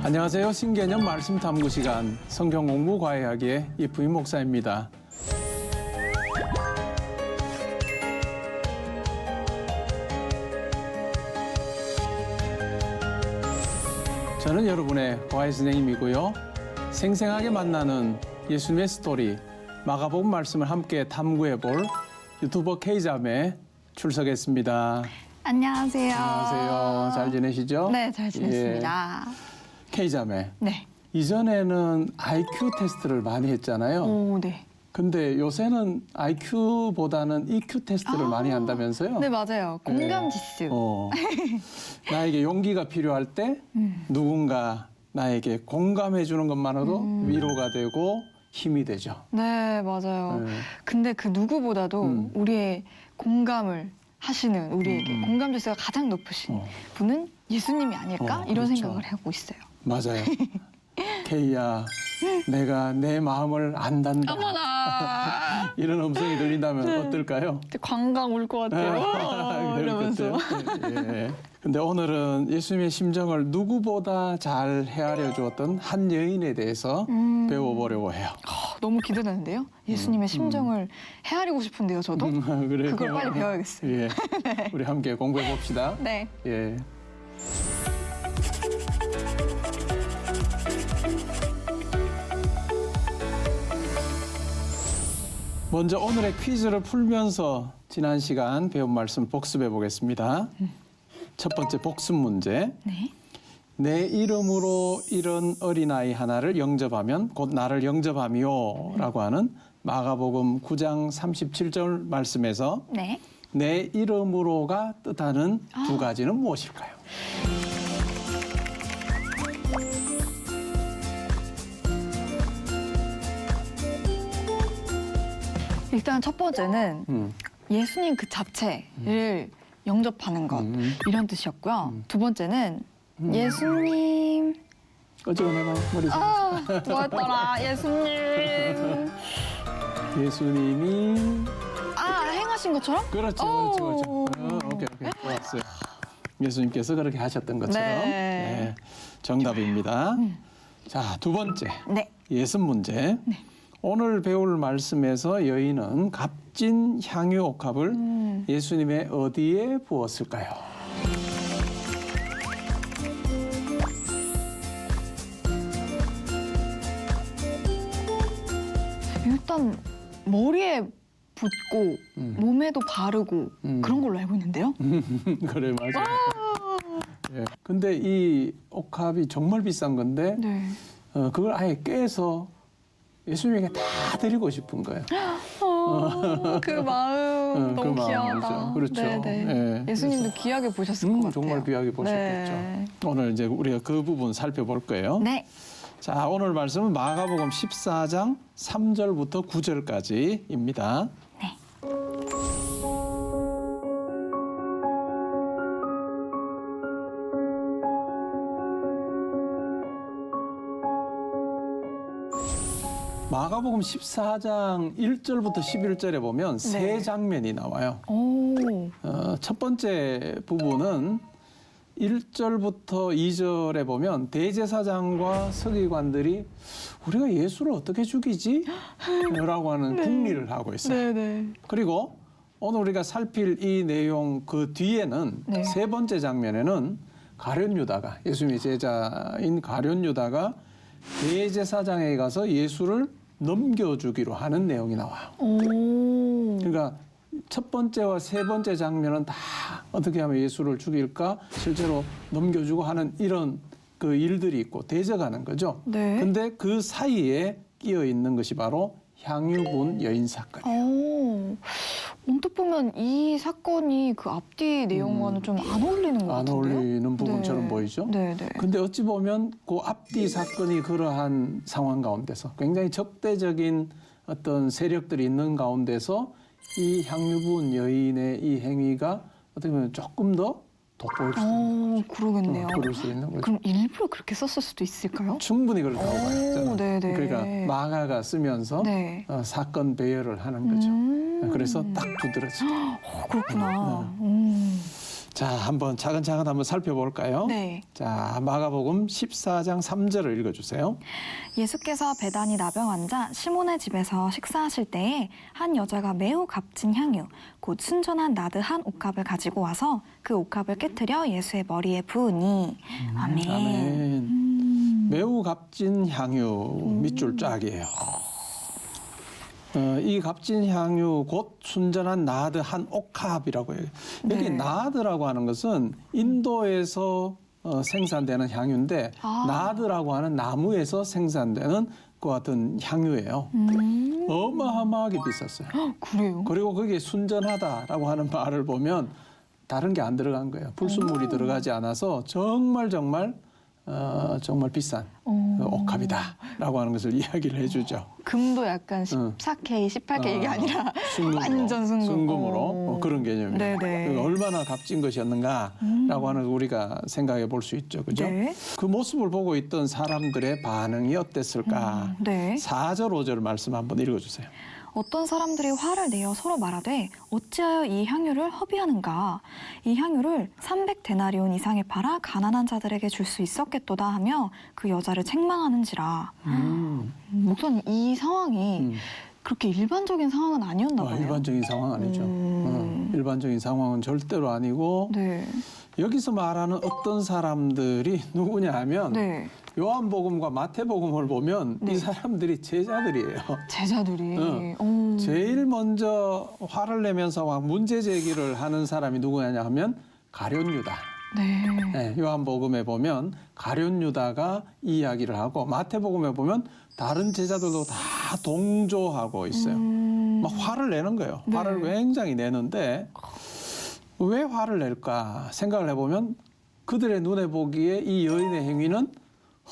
안녕하세요. 신개념 말씀 탐구 시간 성경 공부 과외하기의 이프임 목사입니다. 저는 여러분의 과외 선생님이고요. 생생하게 만나는 예수님의 스토리 마가복음 말씀을 함께 탐구해 볼 유튜버 K자매 출석했습니다. 안녕하세요. 안녕하세요. 잘 지내시죠? 네, 잘 지냈습니다. K자매. 네. 이전에는 IQ 테스트를 많이 했잖아요. 오, 네. 근데 요새는 IQ보다는 EQ 테스트를 많이 한다면서요? 네, 맞아요. 공감 지수. 나에게 용기가 필요할 때 누군가 나에게 공감해 주는 것만으로도 위로가 되고 힘이 되죠. 네, 맞아요. 네. 근데 그 누구보다도 우리의 공감을 하시는 우리에게 공감 지수가 가장 높으신 분은 예수님이 아닐까? 이런 그렇죠. 생각을 하고 있어요. 맞아요. K야, 내가 내 마음을 안단다. 어머나! 이런 음성이 들린다면 어떨까요? 관광 올 것 같아요. 이러면서. 예. 근데 오늘은 예수님의 심정을 누구보다 잘 헤아려 주었던 한 여인에 대해서 배워보려고 해요. 너무 기대되는데요? 예수님의 심정을 헤아리고 싶은데요, 저도? 그래요? 그걸 빨리 배워야겠어요. 예. 우리 함께 공부해 봅시다. 네. 예. 먼저 오늘의 퀴즈를 풀면서 지난 시간 배운 말씀 복습해 보겠습니다. 첫 번째 복습 문제. 네. 내 이름으로 이런 어린아이 하나를 영접하면 곧 나를 영접함이요 라고 하는 마가복음 9장 37절 말씀에서 네. 내 이름으로가 뜻하는 두 가지는 무엇일까요? 일단 첫 번째는 예수님 그 자체를 영접하는 것 이런 뜻이었고요. 두 번째는 예수님 꺼지거나 머리 뭐였더라 예수님 예수님이 행하신 것처럼 그렇죠. 오케이 좋았어요. 예수님께서 그렇게 하셨던 것처럼 네. 정답입니다. 자, 두 번째 네. 예습 문제. 오늘 배울 말씀에서 여인은 값진 향유 옥합을 예수님의 어디에 부었을까요? 일단 머리에 붓고 몸에도 바르고 그런 걸로 알고 있는데요. 그래 맞아요. 예. 근데 이 옥합이 정말 비싼 건데 네. 그걸 아예 깨서 예수님에게 다 드리고 싶은 거예요. 그 마음 그 너무 귀하다. 마음이죠. 그렇죠. 네네. 예. 예수님도 귀하게 보셨을 것 같아요. 정말 귀하게 보셨겠죠. 네. 오늘 이제 우리가 그 부분 살펴볼 거예요. 네. 자, 오늘 말씀은 마가복음 14장 3절부터 9절까지입니다. 네. 마가복음 14장 1절부터 11절에 보면 세 장면이 나와요. 오. 첫 번째 부분은 1절부터 2절에 보면 대제사장과 서기관들이 우리가 예수를 어떻게 죽이지? 라고 하는 궁리를 하고 있어요. 네네. 그리고 오늘 우리가 살필 이 내용 그 뒤에는 네. 세 번째 장면에는 가룟 유다가 예수님의 제자인 가룟 유다가 대제사장에게 가서 예수를 넘겨주기로 하는 내용이 나와요. 오. 그러니까 첫 번째와 세 번째 장면은 다 어떻게 하면 예수를 죽일까 실제로 넘겨주고 하는 이런 그 일들이 있고 대적하는 거죠. 네. 근데 그 사이에 끼어 있는 것이 바로 향유분 여인 사건이에요. 오. 언뜻 보면 이 사건이 그 앞뒤 내용과는 좀 안 어울리는 것 안 같은데요? 어울리는 부분처럼 네. 보이죠. 네네. 근데 어찌 보면 그 앞뒤 사건이 그러한 상황 가운데서 굉장히 적대적인 어떤 세력들이 있는 가운데서 이 향유분 여인의 이 행위가 어떻게 보면 조금 더 돋보일 수 있는 거죠. 그러겠네요. 그럴 수 있는 거죠. 그럼 일부러 그렇게 썼을 수도 있을까요? 충분히 그렇다고 봐요. 저는. 네네. 그러니까 마가가 쓰면서 네. 사건 배열을 하는 거죠. 그래서 딱 두드러지게. 그렇구나. 자, 한번 차근차근 한번 살펴볼까요? 네. 자, 마가복음 14장 3절을 읽어주세요. 예수께서 베다니 나병 환자 시몬의 집에서 식사하실 때에 한 여자가 매우 값진 향유, 곧 순전한 나드 한 옥합을 가지고 와서 그 옥합을 깨뜨려 예수의 머리에 부으니. 아멘. 아멘. 매우 값진 향유 밑줄 짝이에요. 이 값진 향유 곧 순전한 나드 한 옥합이라고 해요. 여기 네. 나드라고 하는 것은 인도에서 생산되는 향유인데 아. 나드라고 하는 나무에서 생산되는 그 같은 향유예요. 어마어마하게 비쌌어요. 그래요? 그리고 거기에 순전하다라고 하는 말을 보면 다른 게 안 들어간 거예요. 불순물이 들어가지 않아서 정말 정말 비싼 옥합이다라고 하는 것을 이야기를 해주죠. 금도 약간 14K, 18K 이게 아니라 완전 순금. 순금으로 그런 개념이에요. 네네. 그러니까 얼마나 값진 것이었는가라고 하는 걸 우리가 생각해 볼 수 있죠. 그죠? 네. 그 모습을 보고 있던 사람들의 반응이 어땠을까? 네. 4절, 5절 말씀 한번 읽어주세요. 어떤 사람들이 화를 내어 서로 말하되 어찌하여 이 향유를 허비하는가? 이 향유를 300데나리온 이상에 팔아 가난한 자들에게 줄 수 있었겠도다 하며 그 여자를 책망하는지라. 목사님, 이 상황이 그렇게 일반적인 상황은 아니었나 봐요. 일반적인 상황 아니죠. 일반적인 상황은 절대로 아니고 네. 여기서 말하는 어떤 사람들이 누구냐 하면 네. 요한복음과 마태복음을 보면 네. 이 사람들이 제자들이에요. 제자들이. 제일 먼저 화를 내면서 막 문제 제기를 하는 사람이 누구냐 하면 가룟 유다. 네. 네, 요한복음에 보면 가룟 유다가 이 이야기를 하고 마태복음에 보면 다른 제자들도 다 동조하고 있어요. 막 화를 내는 거예요. 네. 화를 굉장히 내는데 왜 화를 낼까 생각을 해보면 그들의 눈에 보기에 이 여인의 행위는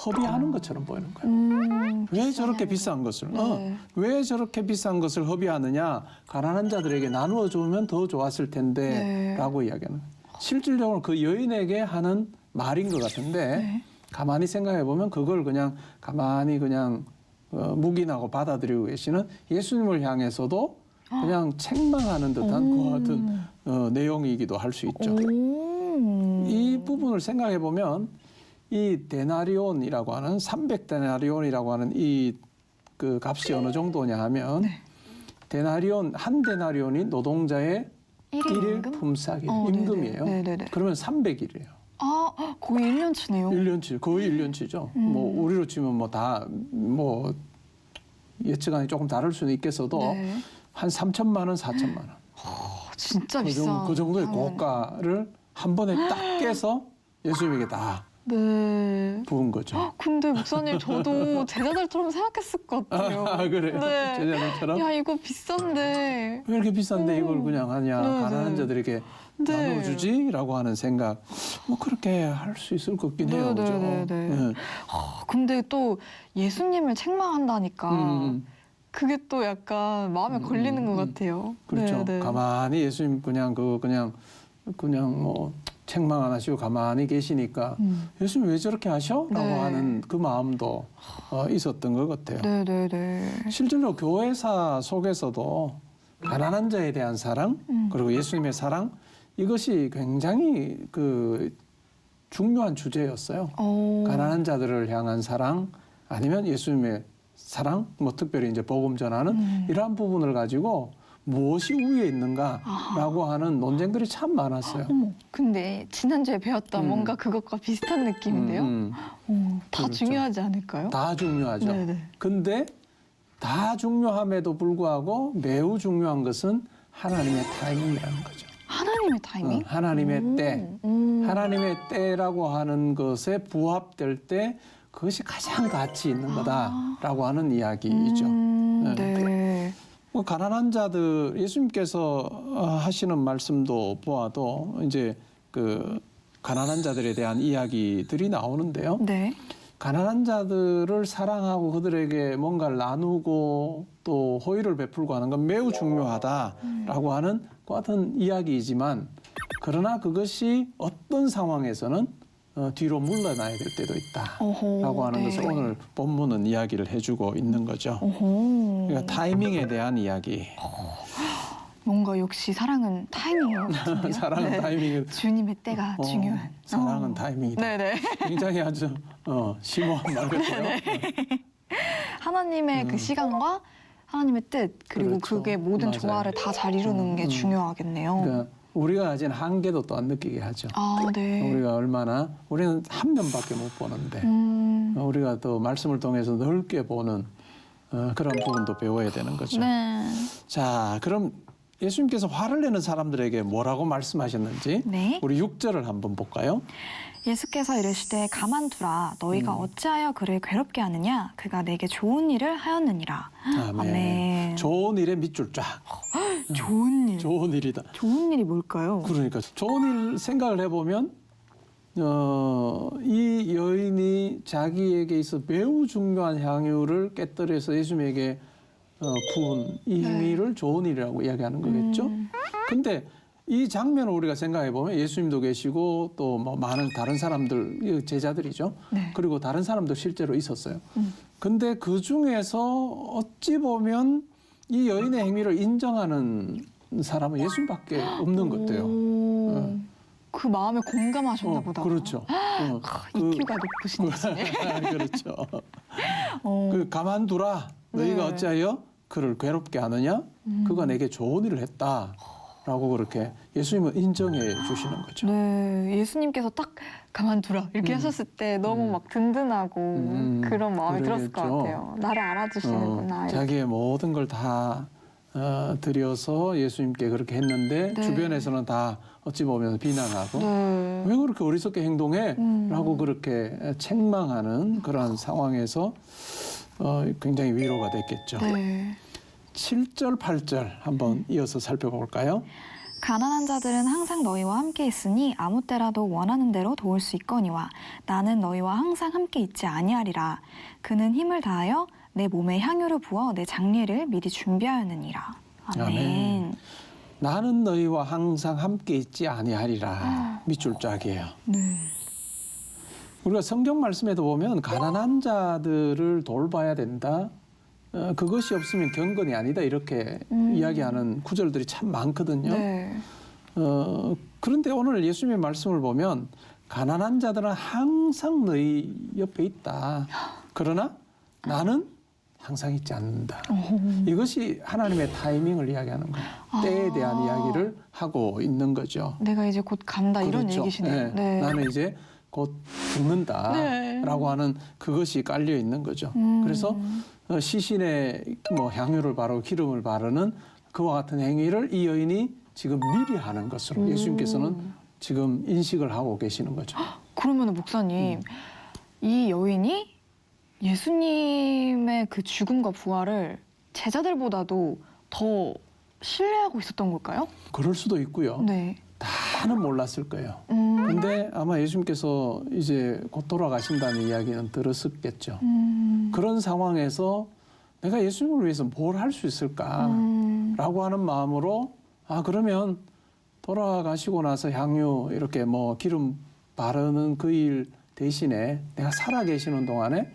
허비하는 것처럼 보이는 거예요. 왜 저렇게 비싼 것을? 네. 왜 저렇게 비싼 것을 허비하느냐? 가난한 자들에게 나누어 주면 더 좋았을 텐데 네. 라고 이야기하는 거예요. 실질적으로 그 여인에게 하는 말인 것 같은데 네. 가만히 생각해 보면 그걸 그냥 가만히 그냥 묵인하고 받아들이고 계시는 예수님을 향해서도 그냥 책망하는 듯한 그 같은 내용이기도 할 수 있죠. 이 부분을 생각해 보면 이 데나리온이라고 하는 300데나리온이라고 하는 이 그 값이 어느 정도냐 하면 데나리온 한 데나리온이 노동자의 일일 품삯이에요. 임금이에요. 네네네. 그러면 300일이에요. 아, 거의 1년치네요. 1년치, 거의 1년치죠. 뭐 우리로 치면 뭐 다 뭐 예측안이 조금 다를 수는 있겠어도 네. 한 3천만 원, 4천만 원. 진짜 그 비싼. 그 정도의 고가를 한 번에 딱 깨서 예수님에게 다 네. 부은 거죠. 근데 목사님, 저도 제자들처럼 생각했을 것 같아요. 그래요? 네. 제자들처럼? 야, 이거 비싼데. 왜 이렇게 비싼데 이걸 그냥 하냐, 네, 가난한 네. 자들에게 네. 나눠주지? 라고 하는 생각. 뭐 그렇게 할 수 있을 것 같긴 해요. 네, 그죠? 네, 네, 네. 근데 또 예수님을 책망한다니까 그게 또 약간 마음에 걸리는 것 같아요. 그렇죠. 네, 네. 가만히 예수님 그냥 뭐 책망 안 하시고 가만히 계시니까 예수님 왜 저렇게 하셔? 라고 네. 하는 그 마음도 있었던 것 같아요. 네, 네, 네. 실제로 교회사 속에서도 가난한 자에 대한 사랑 그리고 예수님의 사랑 이것이 굉장히 그 중요한 주제였어요. 가난한 자들을 향한 사랑 아니면 예수님의 사랑 뭐 특별히 이제 복음 전하는 이러한 부분을 가지고 무엇이 우위에 있는가라고 하는 논쟁들이 참 많았어요. 어머, 근데 지난주에 배웠던 뭔가 그것과 비슷한 느낌인데요. 다 그렇죠. 중요하지 않을까요? 다 중요하죠. 네네. 근데 다 중요함에도 불구하고 매우 중요한 것은 하나님의 타이밍이라는 거죠. 하나님의 타이밍? 하나님의 때. 하나님의 때라고 하는 것에 부합될 때 그것이 가장 가치 있는 거다라고 하는 이야기이죠. 네. 뭐 가난한 자들 예수님께서 하시는 말씀도 보아도 이제 그 가난한 자들에 대한 이야기들이 나오는데요. 네. 가난한 자들을 사랑하고 그들에게 뭔가를 나누고 또 호의를 베풀고 하는 건 매우 중요하다라고 하는 그 같은 이야기이지만 그러나 그것이 어떤 상황에서는 뒤로 물러나야 될 때도 있다라고 하는 것을 오늘 본문은 이야기를 해주고 있는 거죠. 그러니까 타이밍에 대한 이야기. 뭔가 역시 사랑은 타이밍인 것 같은데요. 사랑은 네. 타이밍이 주님의 때가 중요한. 사랑은 타이밍이다. 네네. 굉장히 아주 심오한 말 같아요. 하나님의 그 시간과 하나님의 뜻 그리고 그렇죠. 그게 모든 맞아요. 조화를 다 잘 이루는 게 중요하겠네요. 그러니까 우리가 가진 한계도 또한 느끼게 하죠. 아, 네. 우리가 우리는 한 면밖에 못 보는데 우리가 또 말씀을 통해서 넓게 보는 그런 부분도 배워야 되는 거죠. 네. 자, 그럼 예수님께서 화를 내는 사람들에게 뭐라고 말씀하셨는지 네. 우리 6절을 한번 볼까요? 예수께서 이르시되 가만두라 너희가 어찌하여 그를 괴롭게 하느냐 그가 내게 좋은 일을 하였느니라. 아멘. 좋은 일에 밑줄 쫙. 좋은 일. 좋은 일이다. 좋은 일이 뭘까요? 그러니까 좋은 일 생각을 해보면 이 여인이 자기에게 있어 매우 중요한 향유를 깨뜨려서 예수님에게 부은 이 행위를 좋은 일이라고 이야기하는 거겠죠. 근데 이 장면을 우리가 생각해 보면 예수님도 계시고 또 뭐 많은 다른 사람들 제자들이죠. 네. 그리고 다른 사람도 실제로 있었어요. 근데 그 중에서 어찌 보면 이 여인의 행위를 인정하는 사람은 예수님밖에 없는 것 같아요. 그 마음에 공감하셨나 보다. 그렇죠. EQ가 높으신 예수님. 그렇죠. 그 가만두라. 너희가 네. 어찌하여 그를 괴롭게 하느냐? 그가 내게 좋은 일을 했다. 라고 그렇게 예수님은 인정해 주시는 거죠. 네, 예수님께서 딱 가만두라 이렇게 하셨을 때 너무 막 든든하고 그런 마음이 들었을 것 그러겠죠. 같아요. 나를 알아주시는구나. 이렇게. 자기의 모든 걸 다 드려서 예수님께 그렇게 했는데 네. 주변에서는 다 어찌 보면 비난하고 네. 왜 그렇게 어리석게 행동해? 라고 그렇게 책망하는 그러한 상황에서 굉장히 위로가 됐겠죠. 네. 7절, 8절 한번 이어서 살펴볼까요? 가난한 자들은 항상 너희와 함께 있으니 아무 때라도 원하는 대로 도울 수 있거니와 나는 너희와 항상 함께 있지 아니하리라. 그는 힘을 다하여 내 몸에 향유를 부어 내 장례를 미리 준비하였느니라. 아멘. 아멘. 나는 너희와 항상 함께 있지 아니하리라. 밑줄 짝이에요. 네. 우리가 성경 말씀에도 보면 가난한 자들을 돌봐야 된다. 그것이 없으면 경건이 아니다. 이렇게 이야기하는 구절들이 참 많거든요. 네. 그런데 오늘 예수님의 말씀을 보면 가난한 자들은 항상 너희 옆에 있다. 그러나 나는 항상 있지 않는다. 이것이 하나님의 타이밍을 이야기하는 거예요. 때에 대한 이야기를 하고 있는 거죠. 내가 이제 곧 간다 이런 그렇죠. 얘기시네요. 네. 나는 이제 곧 죽는다라고 하는 그것이 깔려 있는 거죠. 그래서 시신에 뭐 향유를 바르고 기름을 바르는 그와 같은 행위를 이 여인이 지금 미리 하는 것으로 예수님께서는 지금 인식을 하고 계시는 거죠. 그러면 목사님, 이 여인이 예수님의 그 죽음과 부활을 제자들보다도 더 신뢰하고 있었던 걸까요? 그럴 수도 있고요. 네. 다는 몰랐을 거예요. 근데 아마 예수님께서 이제 곧 돌아가신다는 이야기는 들었었겠죠. 그런 상황에서 내가 예수님을 위해서 뭘 할 수 있을까라고 하는 마음으로 그러면 돌아가시고 나서 향유 이렇게 뭐 기름 바르는 그 일 대신에 내가 살아 계시는 동안에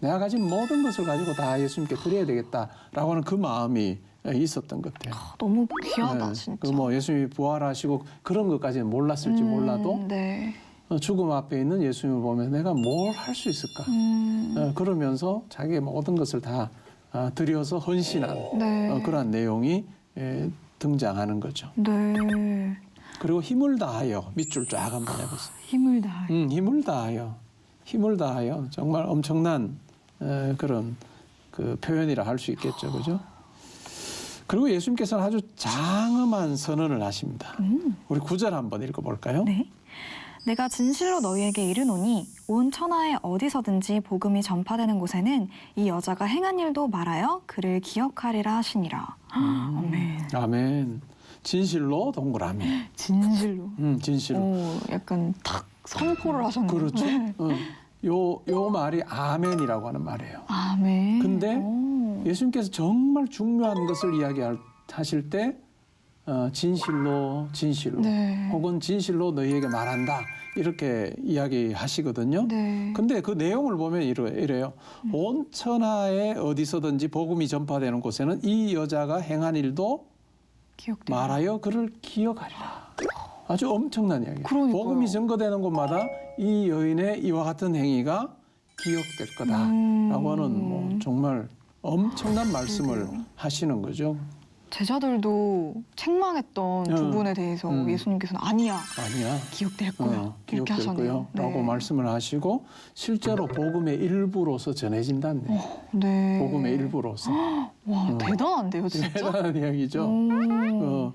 내가 가진 모든 것을 가지고 다 예수님께 드려야 되겠다라고 하는 그 마음이 있었던 것 같아요. 너무 귀하다, 진짜. 그 뭐 예수님이 부활하시고 그런 것까지는 몰랐을지 몰라도 네. 죽음 앞에 있는 예수님을 보면서 내가 뭘 할 수 있을까? 그러면서 자기의 모든 것을 다 드려서 헌신한 네. 그러한 내용이 등장하는 거죠. 네. 그리고 힘을 다하여 밑줄 쫙 한번 해보세요. 힘을 다해. 힘을 다하여 정말 엄청난 그런 그 표현이라 할 수 있겠죠, 그죠? 그리고 예수님께서는 아주 장엄한 선언을 하십니다. 우리 9절 한번 읽어볼까요? 네. 내가 진실로 너희에게 이르노니 온 천하에 어디서든지 복음이 전파되는 곳에는 이 여자가 행한 일도 말하여 그를 기억하리라 하시니라. 아멘. 아멘. 진실로 동그라미. 진실로. 진실로. 오, 약간 탁 선포를 하셨네요. 그렇죠. 네. 요 말이 아멘이라고 하는 말이에요. 아멘. 근데 오. 예수님께서 정말 중요한 것을 이야기하실 때 진실로 네. 혹은 진실로 너희에게 말한다 이렇게 이야기하시거든요. 네. 근데 그 내용을 보면 이래요. 온 천하에 어디서든지 복음이 전파되는 곳에는 이 여자가 행한 일도 기억돼요. 말하여 그를 기억하리라. 아주 엄청난 이야기예요. 그러니까요. 복음이 증거되는 곳마다 이 여인의 이와 같은 행위가 기억될 거다라고 하는 뭐 정말 엄청난 말씀을 하시는 거죠. 제자들도 책망했던 부분에 대해서 예수님께서는 아니야 기억될 거야 이렇게 기억될 하셨네요. 거요라고 말씀을 하시고 실제로 복음의 일부로서 전해진다네. 네. 복음의 일부로서. 와 대단한데요 진짜. 대단한 이야기죠.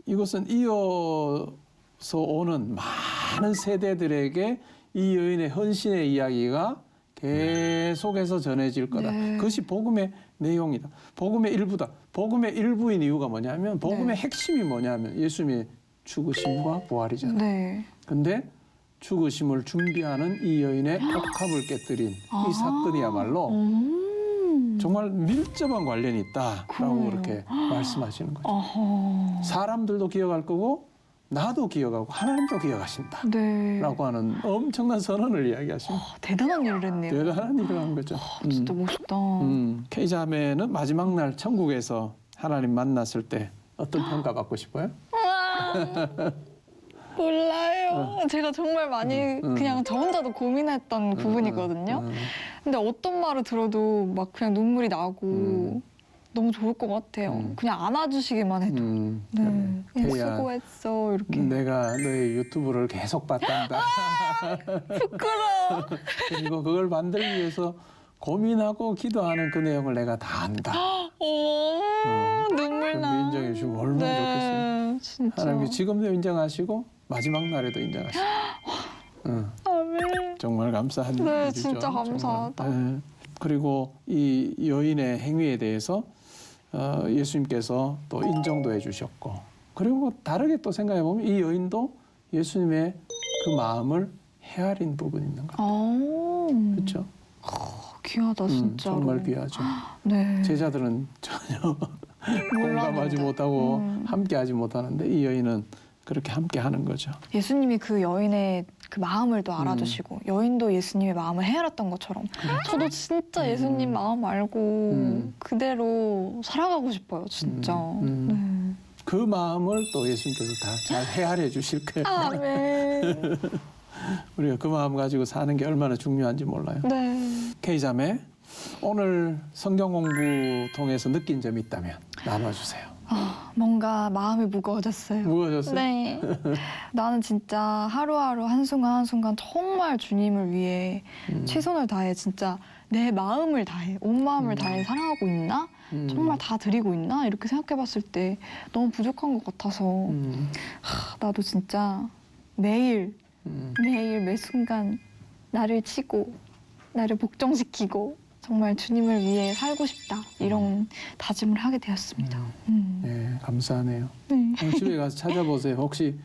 이것은 이어서 오는 많은 세대들에게 이 여인의 헌신의 이야기가 계속해서 전해질 거다. 네. 그것이 복음의 내용이다. 복음의 일부다. 복음의 일부인 이유가 뭐냐면 복음의 핵심이 뭐냐면 예수님의 죽으심과 부활이잖아요. 네. 근데 죽으심을 준비하는 이 여인의 옥합을 깨뜨린 이 사건이야말로 정말 밀접한 관련이 있다라고 그렇게 말씀하시는 거죠. 어허. 사람들도 기억할 거고 나도 기억하고 하나님도 기억하신다. 네. 라고 하는 엄청난 선언을 이야기하십니다. 대단한 일을 했네요. 대단한 일을 한 거죠. 진짜 멋있다. K자매는 마지막 날 천국에서 하나님 만났을 때 어떤 평가 받고 싶어요? 몰라요. 제가 정말 많이 그냥 저 혼자도 고민했던 부분이거든요. 근데 어떤 말을 들어도 막 그냥 눈물이 나고 너무 좋을 것 같아요. 그냥 안아주시기만 해도. 네. 태희야, 수고했어 이렇게. 내가 너의 유튜브를 계속 봤단다. 부끄러워. 그리고 그걸 만들기 위해서 고민하고 기도하는 그 내용을 내가 다 안다. 오, 눈물 나. 인정해 주시면 얼마나 좋겠어요. 네, 진짜. 하나님이 지금도 인정하시고 마지막 날에도 인정하시고. 아멘. 정말 감사한 네, 일이죠. 진짜 감사하다. 정말. 네. 그리고 이 여인의 행위에 대해서 예수님께서 또 인정도 해주셨고, 그리고 다르게 또 생각해 보면 이 여인도 예수님의 그 마음을 헤아린 부분이 있는 거예요. 그렇죠? 귀하다 진짜. 정말 귀하죠. 네. 제자들은 전혀 공감하지 못하고 함께하지 못하는데 이 여인은 그렇게 함께하는 거죠. 예수님이 그 여인의 그 마음을 또 알아주시고 여인도 예수님의 마음을 헤아렸던 것처럼 저도 진짜 예수님 마음 알고 그대로 살아가고 싶어요, 진짜. 네. 그 마음을 또 예수님께서 다 잘 헤아려 주실 거예요. 아멘. 우리가 그 마음 가지고 사는 게 얼마나 중요한지 몰라요. 네. K자매, 오늘 성경 공부 통해서 느낀 점이 있다면 나눠주세요. 뭔가 마음이 무거워졌어요. 무거워졌어요? 네. 나는 진짜 하루하루 한순간 한순간 정말 주님을 위해 최선을 다해 진짜 내 마음을 다해, 온 마음을 다해 사랑하고 있나? 정말 다 드리고 있나? 이렇게 생각해 봤을 때 너무 부족한 것 같아서 나도 진짜 매일 매 순간 나를 치고 나를 복종시키고 정말 주님을 위해 살고 싶다 이런 다짐을 하게 되었습니다. 네, 감사하네요. 네. 오늘 집에 가서 찾아보세요. 혹시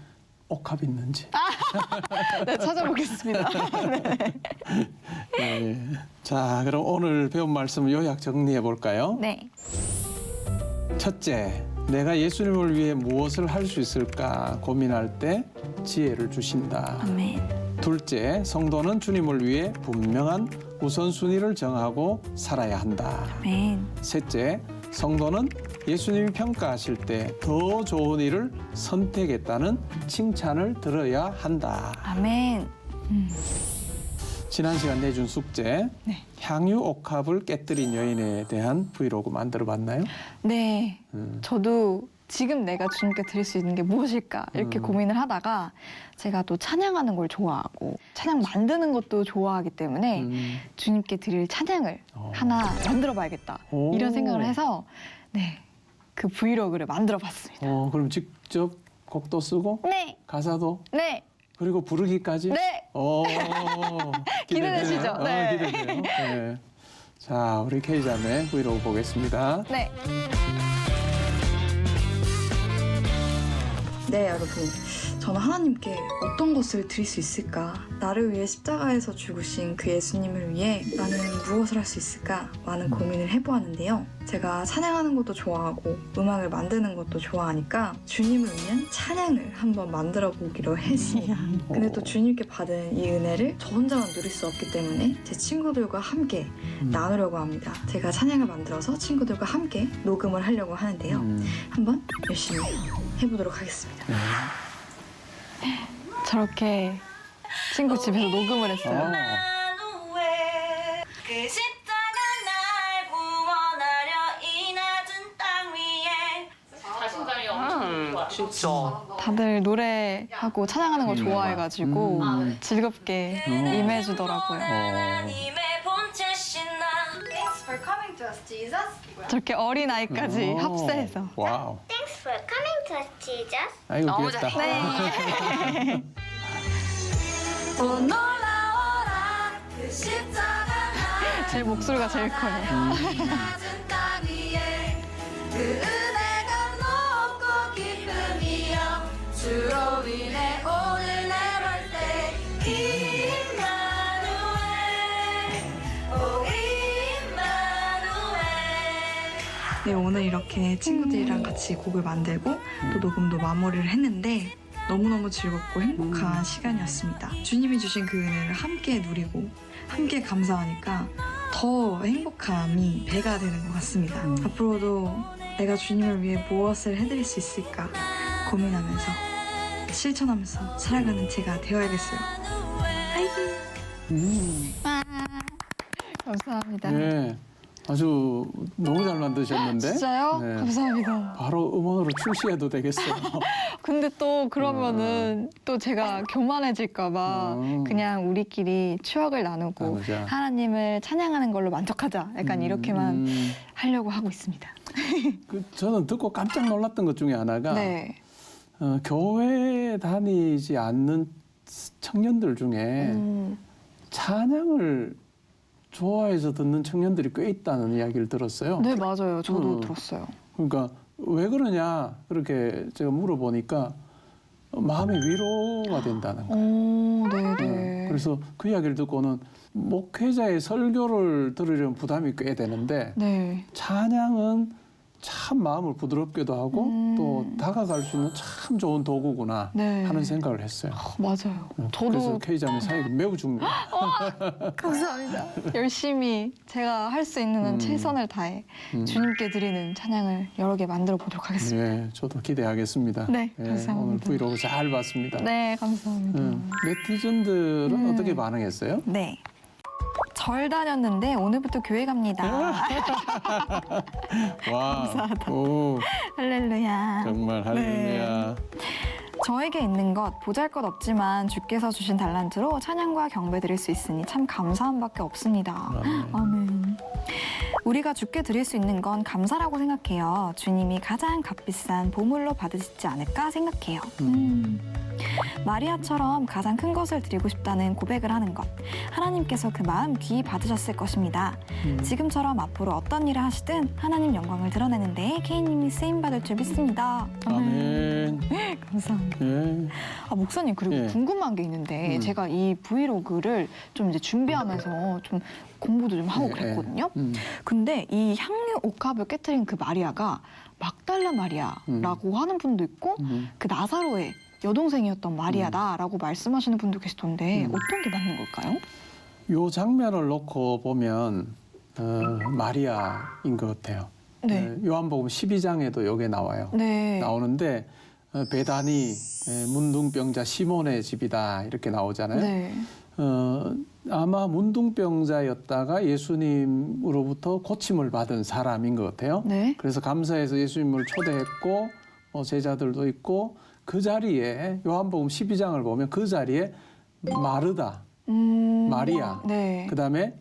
옥합 있는지. 네, 찾아보겠습니다. 네. 자, 그럼 오늘 배운 말씀을 요약 정리해 볼까요? 네. 첫째, 내가 예수님을 위해 무엇을 할 수 있을까 고민할 때 지혜를 주신다. 아멘. 둘째, 성도는 주님을 위해 분명한 우선순위를 정하고 살아야 한다. 아멘. 셋째, 성도는 예수님이 평가하실 때 더 좋은 일을 선택했다는 칭찬을 들어야 한다. 아멘. 지난 시간 내준 숙제, 네. 향유 옥합을 깨뜨린 여인에 대한 브이로그 만들어 봤나요? 네. 저도 지금 내가 주님께 드릴 수 있는 게 무엇일까 이렇게 고민을 하다가 제가 또 찬양하는 걸 좋아하고 찬양 만드는 것도 좋아하기 때문에 주님께 드릴 찬양을 하나 만들어 봐야겠다 오. 이런 생각을 해서 네. 그 브이로그를 만들어 봤습니다. 그럼 직접 곡도 쓰고 네. 가사도 네. 그리고 부르기까지? 네. 기대되시죠? 네. 기대돼요. 네. 자, 우리 K자매 브이로그 보겠습니다. 네. 네, 여러분. 저는 하나님께 어떤 것을 드릴 수 있을까? 나를 위해 십자가에서 죽으신 그 예수님을 위해 나는 무엇을 할 수 있을까? 많은 고민을 해보았는데요. 제가 찬양하는 것도 좋아하고 음악을 만드는 것도 좋아하니까 주님을 위한 찬양을 한번 만들어 보기로 했습니다. 근데 또 주님께 받은 이 은혜를 저 혼자만 누릴 수 없기 때문에 제 친구들과 함께 나누려고 합니다. 제가 찬양을 만들어서 친구들과 함께 녹음을 하려고 하는데요. 한번 열심히 해보도록 하겠습니다. 저렇게 친구 집에서 녹음을 했어요. 그 십자가 날 구원하려 이 낮은 땅 위에 자신감이 엄청 좋아. 진짜. 다들 노래하고 찬양하는 걸 좋아해가지고 즐겁게 임해주더라고요. 하나님의 본체신 나 Thanks for coming to us, Jesus. 저렇게 어린 아이까지 합세해서. 와우. Thanks for coming to us, Jesus. 아이고 너무 귀엽다. 네. 오 놀라워라 그 십자가 제 목소리가 제일 커요. 낮은 땅 위에 그 은혜가 높고 기쁨이여 주로 인해 오늘 내볼 때 임마누엘 오 임마누엘 네, 오늘 이렇게 친구들이랑 같이 곡을 만들고 또 녹음도 마무리를 했는데 너무너무 즐겁고 행복한 시간이었습니다. 주님이 주신 그 은혜를 함께 누리고 함께 감사하니까 더 행복함이 배가 되는 것 같습니다. 앞으로도 내가 주님을 위해 무엇을 해드릴 수 있을까 고민하면서 실천하면서 살아가는 제가 되어야겠어요. 감사합니다. 네, 아주 너무 잘 만드셨는데. 진짜요? 네. 감사합니다. 바로 음원으로 출시해도 되겠어요. 근데 또 그러면은 또 제가 교만해질까봐 그냥 우리끼리 추억을 나누고 나누자. 하나님을 찬양하는 걸로 만족하자. 약간 이렇게만 하려고 하고 있습니다. 저는 듣고 깜짝 놀랐던 것 중에 하나가 네. 교회 다니지 않는 청년들 중에 찬양을 좋아해서 듣는 청년들이 꽤 있다는 이야기를 들었어요. 네, 맞아요. 저도 들었어요. 그러니까 왜 그러냐 그렇게 제가 물어보니까 마음의 위로가 된다는 거예요. 오, 네네. 그래서 그 이야기를 듣고는 목회자의 설교를 들으려면 부담이 꽤 되는데 네. 찬양은 참 마음을 부드럽게도 하고 또 다가갈 수 있는 참 좋은 도구구나 네. 하는 생각을 했어요. 맞아요. 그래서 저도 K자매 사역이 매우 중요해요. 감사합니다. 열심히 제가 할 수 있는 한 최선을 다해 주님께 드리는 찬양을 여러 개 만들어 보도록 하겠습니다. 네, 저도 기대하겠습니다. 네, 감사합니다. 오늘 브이로그 잘 봤습니다. 네, 감사합니다. 네티즌들은 어떻게 반응했어요? 네. 절 다녔는데 오늘부터 교회 갑니다. 와, 오, 할렐루야. 정말 할렐루야. 저에게 있는 것 보잘것 없지만 주께서 주신 달란트로 찬양과 경배 드릴 수 있으니 참 감사함밖에 없습니다. 아멘. 우리가 주께 드릴 수 있는 건 감사라고 생각해요. 주님이 가장 값비싼 보물로 받으시지 않을까 생각해요. 마리아처럼 가장 큰 것을 드리고 싶다는 고백을 하는 것. 하나님께서 그 마음 귀히 받으셨을 것입니다. 지금처럼 앞으로 어떤 일을 하시든 하나님 영광을 드러내는 데에 케이님이 쓰임받을 줄 믿습니다. 아멘. 감사합니다. 예. 아, 목사님 그리고 예. 궁금한 게 있는데 제가 이 브이로그를 좀 이제 준비하면서 좀 공부도 좀 하고 예, 그랬거든요. 예. 근데 이 향유 옥합을 깨뜨린 그 마리아가 막달라 마리아라고 하는 분도 있고 그 나사로의 여동생이었던 마리아다라고 말씀하시는 분도 계시던데 어떤 게 맞는 걸까요? 요 장면을 놓고 보면 마리아인 것 같아요. 네. 요한복음 12장에도 요게 나와요. 네. 나오는데 베다니 문둥병자 시몬의 집이다 이렇게 나오잖아요. 네. 아마 문둥병자였다가 예수님으로부터 고침을 받은 사람인 것 같아요. 네. 그래서 감사해서 예수님을 초대했고 제자들도 있고 그 자리에 요한복음 12장을 보면 그 자리에 마르다, 마리아, 네. 그다음에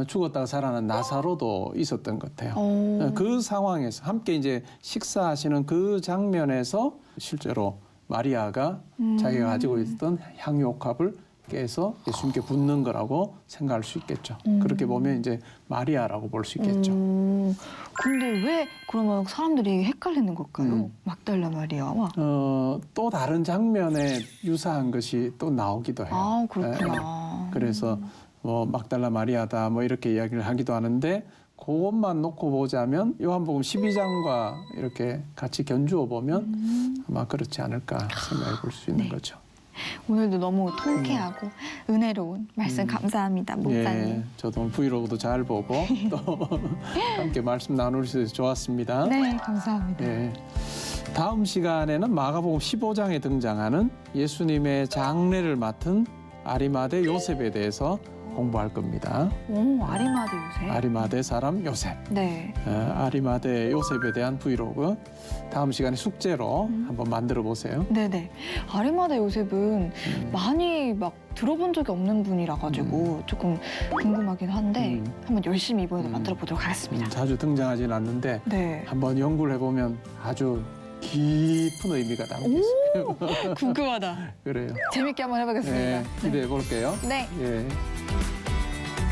죽었다가 살아난 나사로도 있었던 것 같아요. 그 상황에서 함께 이제 식사하시는 그 장면에서 실제로 마리아가 자기가 가지고 있었던 향유옥합을 해서 예수님께 붙는 거라고 생각할 수 있겠죠. 그렇게 보면 이제 마리아라고 볼 수 있겠죠. 근데 왜 그러면 사람들이 헷갈리는 걸까요? 막달라 마리아와. 또 다른 장면에 유사한 것이 또 나오기도 해요. 아, 그렇구나. 그래서 뭐 막달라 마리아다 뭐 이렇게 이야기를 하기도 하는데 그것만 놓고 보자면 요한복음 12장과 이렇게 같이 견주어 보면 아마 그렇지 않을까 생각해 볼 수 있는 네. 거죠. 오늘도 너무 통쾌하고 은혜로운 말씀 감사합니다, 목사님. 예, 저도 브이로그도 잘 보고 또 함께 말씀 나눌 수 있어서 좋았습니다. 네, 감사합니다. 예. 다음 시간에는 마가복음 15장에 등장하는 예수님의 장례를 맡은 아리마대 요셉에 대해서 공부할 겁니다. 오, 아리마대 요셉. 아리마대 사람 요셉. 네. 아리마대 요셉에 대한 브이로그 다음 시간에 숙제로 한번 만들어 보세요. 네네. 아리마대 요셉은 많이 막 들어본 적이 없는 분이라 가지고 조금 궁금하긴 한데 한번 열심히 이번에도 만들어 보도록 하겠습니다. 자주 등장하지는 않는데 네. 한번 연구를 해보면 아주 깊은 의미가 담겨 있어요. 궁금하다. 그래요. 재밌게 한번 해보겠습니다. 네, 기대해 볼게요. 네. 예.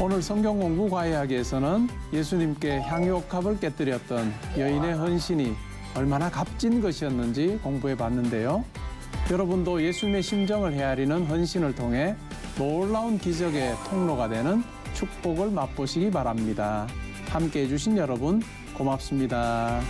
오늘 성경 공부 과외하기에서는 예수님께 향유옥합을 깨뜨렸던 여인의 헌신이 얼마나 값진 것이었는지 공부해 봤는데요. 여러분도 예수님의 심정을 헤아리는 헌신을 통해 놀라운 기적의 통로가 되는 축복을 맛보시기 바랍니다. 함께해 주신 여러분 고맙습니다.